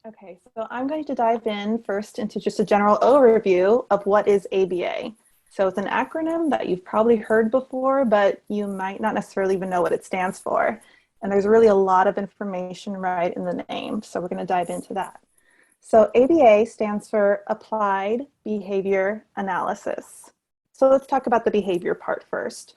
Okay, so I'm going to dive in first into just a general overview of what is ABA. So it's an acronym that you've probably heard before, but you might not necessarily even know what it stands for. And there's really a lot of information right in the name, so we're going to dive into that. So ABA stands for Applied Behavior Analysis. So let's talk about the behavior part first,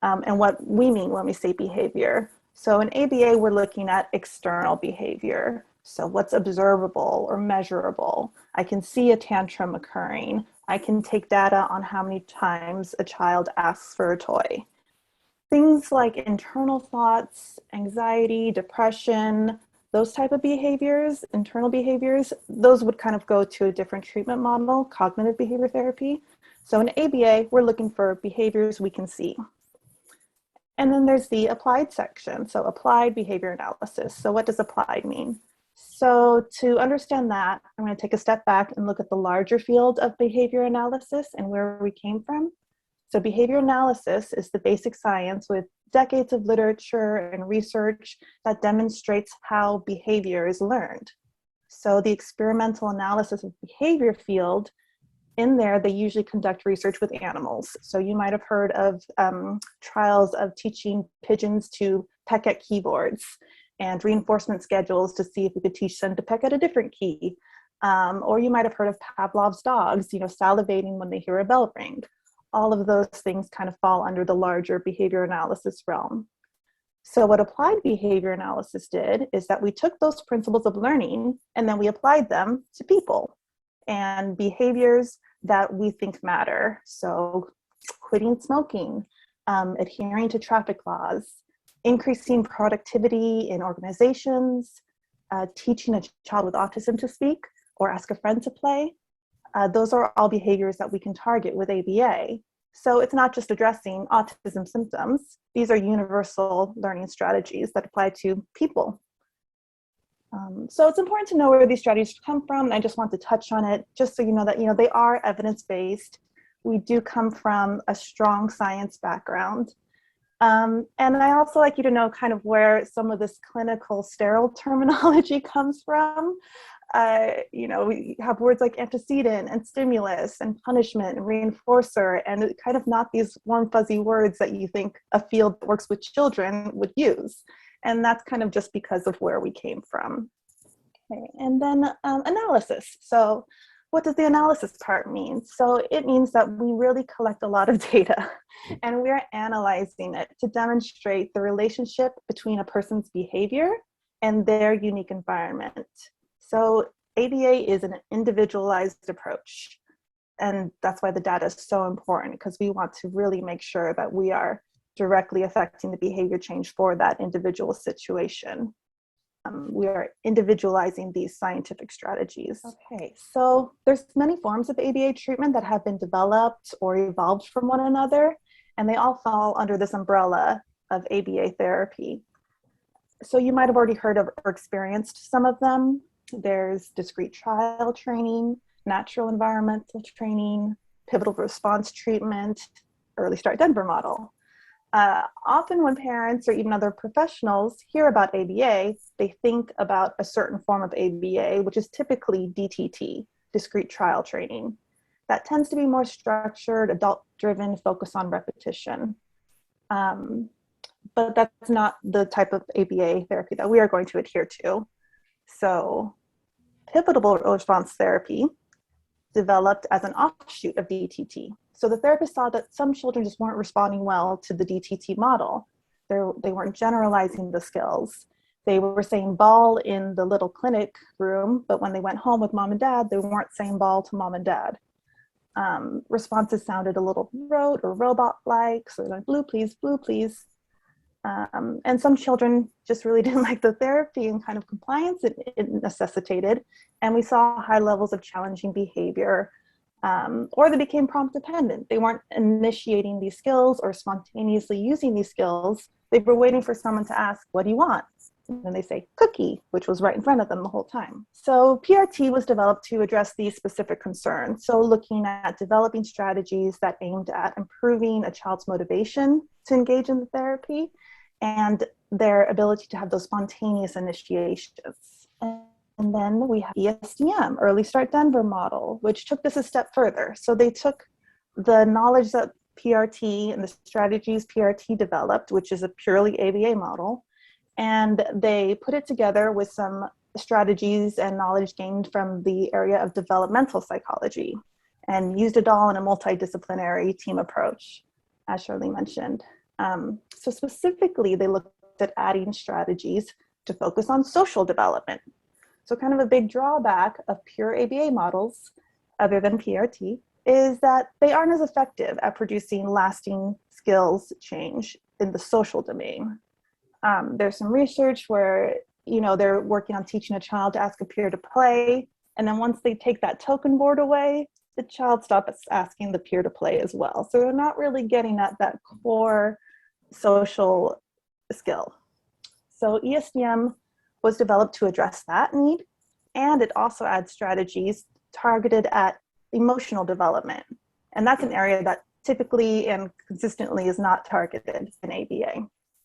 and what we mean when we say behavior. So in ABA, we're looking at external behavior. So what's observable or measurable? I can see a tantrum occurring. I can take data on how many times a child asks for a toy. Things like internal thoughts, anxiety, depression, those type of behaviors, internal behaviors, those would kind of go to a different treatment model, cognitive behavior therapy. So in ABA, we're looking for behaviors we can see. And then there's the applied section, so applied behavior analysis. So what does applied mean? So to understand that, I'm going to take a step back and look at the larger field of behavior analysis and where we came from. So behavior analysis is the basic science with decades of literature and research that demonstrates how behavior is learned. So the experimental analysis of behavior field, in there, they usually conduct research with animals. So you might have heard of trials of teaching pigeons to peck at keyboards and reinforcement schedules to see if we could teach them to peck at a different key. Or you might have heard of Pavlov's dogs, salivating when they hear a bell ring. All of those things kind of fall under the larger behavior analysis realm. So what applied behavior analysis did is that we took those principles of learning and then we applied them to people and behaviors that we think matter. So quitting smoking, adhering to traffic laws, increasing productivity in organizations, teaching a child with autism to speak or ask a friend to play. Those are all behaviors that we can target with ABA. So it's not just addressing autism symptoms. These are universal learning strategies that apply to people. So it's important to know where these strategies come from, and I just want to touch on it just so you know that they are evidence-based. We do come from a strong science background. And I also like you to know kind of where some of this clinical sterile terminology comes from. We have words like antecedent and stimulus and punishment and reinforcer, and kind of not these warm fuzzy words that you think a field that works with children would use. And that's kind of just because of where we came from. Okay, and then analysis. So what does the analysis part mean? So it means that we really collect a lot of data and we're analyzing it to demonstrate the relationship between a person's behavior and their unique environment. So ABA is an individualized approach. And that's why the data is so important, because we want to really make sure that we are directly affecting the behavior change for that individual situation. We are individualizing these scientific strategies. Okay, so there's many forms of ABA treatment that have been developed or evolved from one another, and they all fall under this umbrella of ABA therapy. So you might have already heard of or experienced some of them. There's discrete trial training, natural environmental training, pivotal response treatment, early start Denver model. Often when parents or even other professionals hear about ABA, they think about a certain form of ABA, which is typically DTT, discrete trial training. That tends to be more structured, adult-driven, focus on repetition. But that's not the type of ABA therapy that we are going to adhere to. So pivotal response therapy developed as an offshoot of DTT. So the therapist saw that some children just weren't responding well to the DTT model. They weren't generalizing the skills. They were saying ball in the little clinic room, but when they went home with mom and dad, they weren't saying ball to mom and dad. Responses sounded a little rote or robot-like, so they're like, blue please, blue please. And some children just really didn't like the therapy and kind of compliance it necessitated. And we saw high levels of challenging behavior, or they became prompt dependent. They weren't initiating these skills or spontaneously using these skills. They were waiting for someone to ask, what do you want? And then they say cookie, which was right in front of them the whole time. So PRT was developed to address these specific concerns. So looking at developing strategies that aimed at improving a child's motivation to engage in the therapy and their ability to have those spontaneous initiations. And And then we have ESDM, Early Start Denver model, which took this a step further. So they took the knowledge that PRT and the strategies PRT developed, which is a purely ABA model, and they put it together with some strategies and knowledge gained from the area of developmental psychology and used it all in a multidisciplinary team approach, as Shirley mentioned. So specifically, they looked at adding strategies to focus on social development. So kind of a big drawback of pure ABA models, other than PRT, is that they aren't as effective at producing lasting skills change in the social domain. There's some research where, they're working on teaching a child to ask a peer to play, and then once they take that token board away, the child stops asking the peer to play as well. So they're not really getting at that core social skill. So ESDM was developed to address that need, and it also adds strategies targeted at emotional development. And that's an area that typically and consistently is not targeted in ABA.